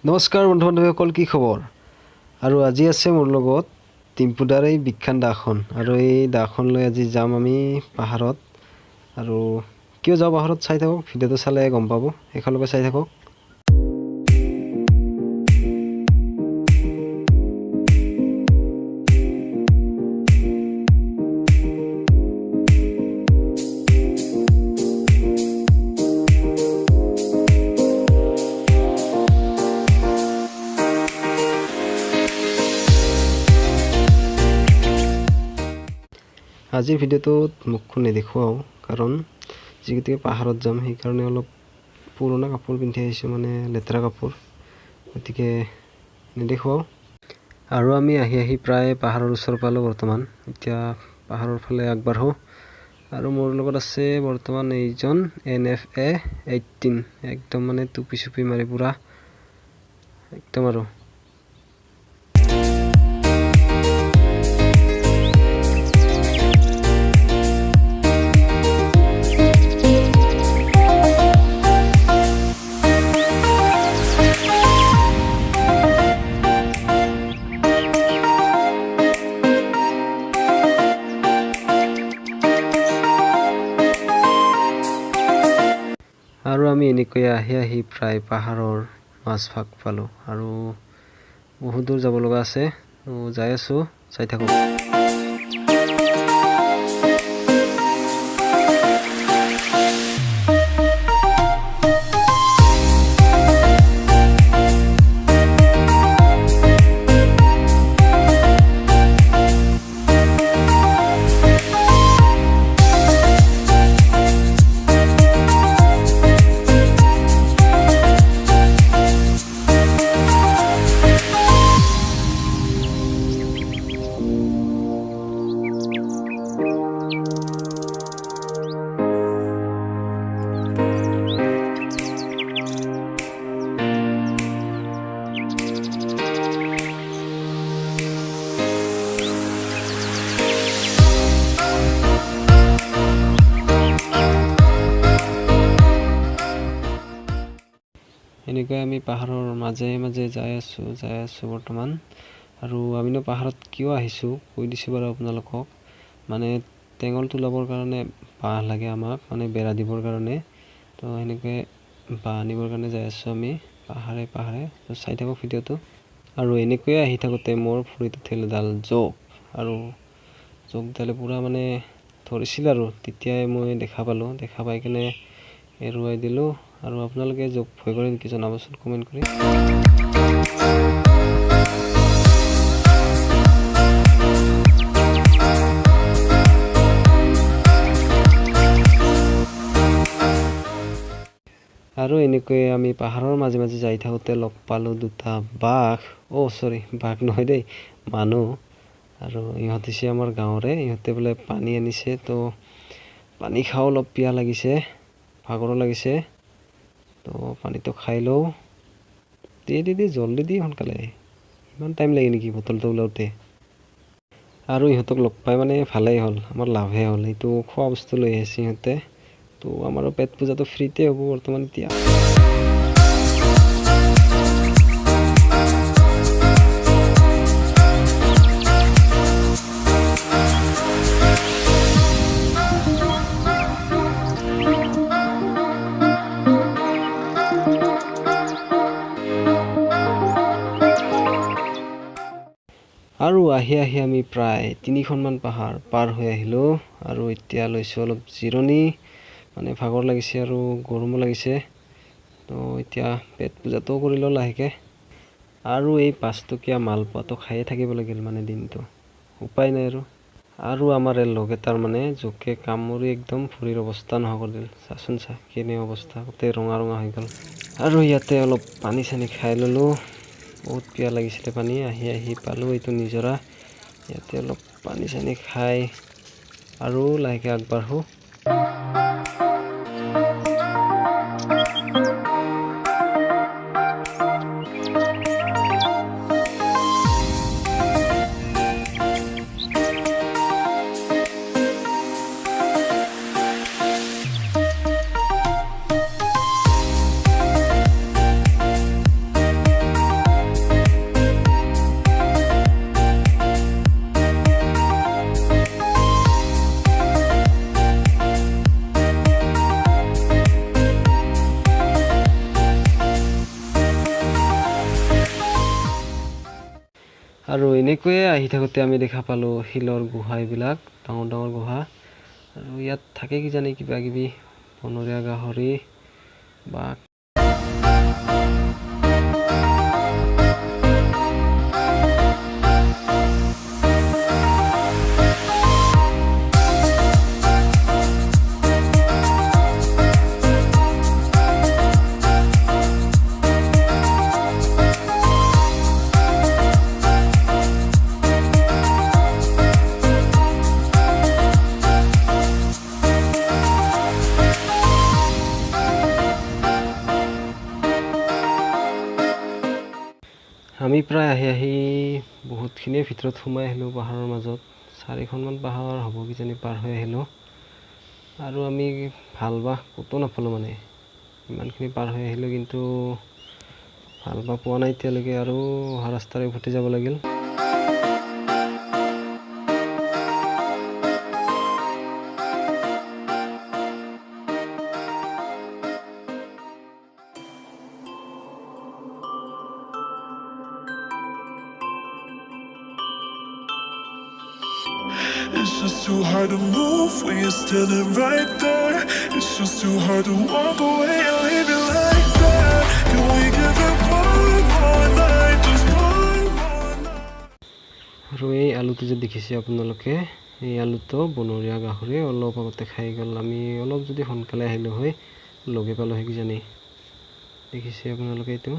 নমস্কাৰ বন্ধু বান্ধৱীসকল, কি খবৰ? আৰু আজি আছে মোৰ লগত টিম্পুদাৰ এই বিখ্যাত দাখন। আৰু এই দাখন লৈ আজি যাম আমি পাহাৰত। আৰু কিয় যাওঁ পাহাৰত চাই থাকক, ভিডিঅ'টো চালে গম পাব। একেলগে চাই থাকক। আজিৰ ভিডিঅ'টোত মুখখন নেদেখুৱাওঁ, কাৰণ যিহেতুকে পাহাৰত যাম সেইকাৰণে অলপ পুৰণা কাপোৰ পিন্ধি আহিছোঁ, মানে লেতেৰা কাপোৰ, গতিকে নেদেখুৱাওঁ। আৰু আমি আহি প্ৰায় পাহাৰৰ ওচৰ পালোঁ বৰ্তমান। এতিয়া পাহাৰৰ ফালে আগবাঢ়োঁ। আৰু মোৰ লগত আছে বৰ্তমান এইজন NFA 18, একদম মানে টুপি চুপি মাৰি পুৰা একদম। আৰু আমি এনেকৈ আহি প্ৰায় পাহাৰৰ মাজভাগ পালোঁ। আৰু বহুত দূৰ যাব লগা আছে, যাই আছোঁ, চাই থাকোঁ। এনেকৈ আমি পাহাৰৰ মাজে মাজে যাই আছোঁ বৰ্তমান। আৰু আমিনো পাহাৰত কিয় আহিছোঁ কৈ দিছোঁ বাৰু আপোনালোকক। মানে টেঙল তোলাবৰ কাৰণে বাঁহ লাগে আমাক, মানে বেৰা দিবৰ কাৰণে। তো সেনেকৈ বাঁহ আনিবৰ কাৰণে যাই আছোঁ আমি পাহাৰে পাহাৰে। তো চাই থাকক ভিডিঅ'টো। আৰু এনেকৈয়ে আহি থাকোঁতে মোৰ ভৰিত উঠিল এডাল জোক। আৰু জোকডালে পূৰা মানে ধৰিছিল। আৰু তেতিয়াই মই দেখা পাই কিনে এৰুৱাই দিলোঁ। আৰু আপোনালোকে জোক ভয় কৰে নেকি জনাবচোন কমেণ্ট কৰি। আৰু এনেকৈ আমি পাহাৰৰ মাজে মাজে যাই থাকোঁতে লগ পালোঁ দুটা বাঘ। বাঘ নহয় দেই, মানুহ। আৰু ইহঁত হৈছে আমাৰ গাঁৱৰে। ইহঁতে বোলে পানী আনিছে, তো পানী খাওঁ, অলপ পিয়াহ লাগিছে, ভাগৰো লাগিছে। তো পানীটো খাই লওঁ। দি জলদি দি সোনকালে, ইমান টাইম লাগে নেকি বটলটো ওলাওঁতে। আৰু ইহঁতক লগ পাই মানে ভালেই হ'ল, আমাৰ লাভহে হ'ল। এইটো খোৱা বস্তু লৈ আহিছে সিহঁতে। তো আমাৰো পেট পূজাটো ফ্ৰীতে হ'ব বৰ্তমান এতিয়া। আৰু আহি আমি প্ৰায় 3খনমান পাহাৰ পাৰ হৈ আহিলোঁ। আৰু এতিয়া লৈছোঁ অলপ জিৰণি, মানে ভাগৰ লাগিছে আৰু গৰমো লাগিছে। তো এতিয়া পেট পূজাটোও কৰি লওঁ লাহেকৈ। আৰু এই 5 টকীয়া মালপোৱাটো খায়ে থাকিব লাগিল মানে দিনটো, উপায় নাই। আৰু আমাৰ এই লগ এটাৰ মানে জোকে কামুৰি একদম ভৰিৰ অৱস্থা নোহোৱা কৰি দিল। চাচোন কেনে অৱস্থা, গোটেই ৰঙা হৈ গ'ল। আৰু ইয়াতে অলপ পানী চানী খাই ল'লোঁ, বহুত পিয়াহ লাগিছিলে পানী। আহি পালোঁ এইটো নিজৰা। ইয়াতে অলপ পানী চানী খাই আৰু লাহেকৈ আগবাঢ়োঁ। আৰু এনেকৈয়ে আহি থাকোঁতে আমি দেখা পালোঁ শিলৰ গুহা, এইবিলাক ডাঙৰ ডাঙৰ গুহা। আৰু ইয়াত থাকে কিজানি কিবা কিবি বনৰীয়া গাহৰি বা আমি প্ৰায় আহি বহুতখিনিয়ে ভিতৰত সোমাই আহিলোঁ পাহাৰৰ মাজত। 4খনমান পাহাৰ হ'ব কিজানি পাৰ হৈ আহিলোঁ। আৰু আমি ভাল বাঁহ ক'তো নাপালোঁ, মানে ইমানখিনি পাৰ হৈ আহিলোঁ কিন্তু ভাল বাঁহ পোৱা নাই এতিয়ালৈকে। আৰু অহা ৰাস্তাৰে উভতি যাব লাগিল। It's just too hard to move when you're standing right there. It's just too hard to walk away and leave it like that. Can we give it one more night, just one more night? আৰু এই আলুটো যে দেখিছে আপোনালোকে, এই আলুটো বনৰীয়া গাহৰি অলপ আগতে খাই গ'ল। আমি অলপ যদি সোনকালে আহিলোঁ হয় লগে পালোঁ হয় কিজানি। দেখিছে আপোনালোকে এইটো।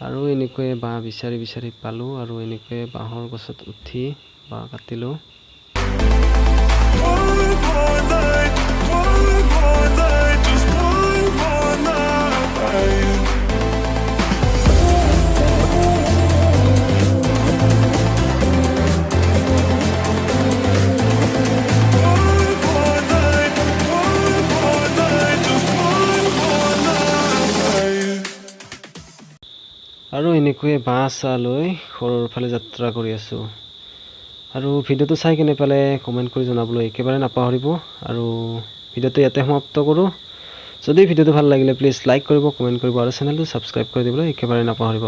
আৰু এনেকৈ বাঁহ বিচাৰি বিচাৰি পালোঁ আৰু এনেকৈ বাঁহৰ গছত উঠি বাঁহ কাটিলোঁ। One more night, just one more night. আৰু এনেকৈয়ে বাঁহ চাহ লৈ ঘৰৰ ফালে যাত্ৰা কৰি আছোঁ। আৰু ভিডিঅ'টো চাই কেনে পালে কমেণ্ট কৰি জনাবলৈ একেবাৰে নাপাহৰিব। আৰু ভিডিঅ'টো ইয়াতে সমাপ্ত কৰোঁ। যদি ভিডিঅ'টো ভাল লাগিলে প্লিজ লাইক কৰিব, কমেণ্ট কৰিব আৰু চেনেলটো ছাবস্ক্ৰাইব কৰি দিবলৈ একেবাৰে নাপাহৰিব।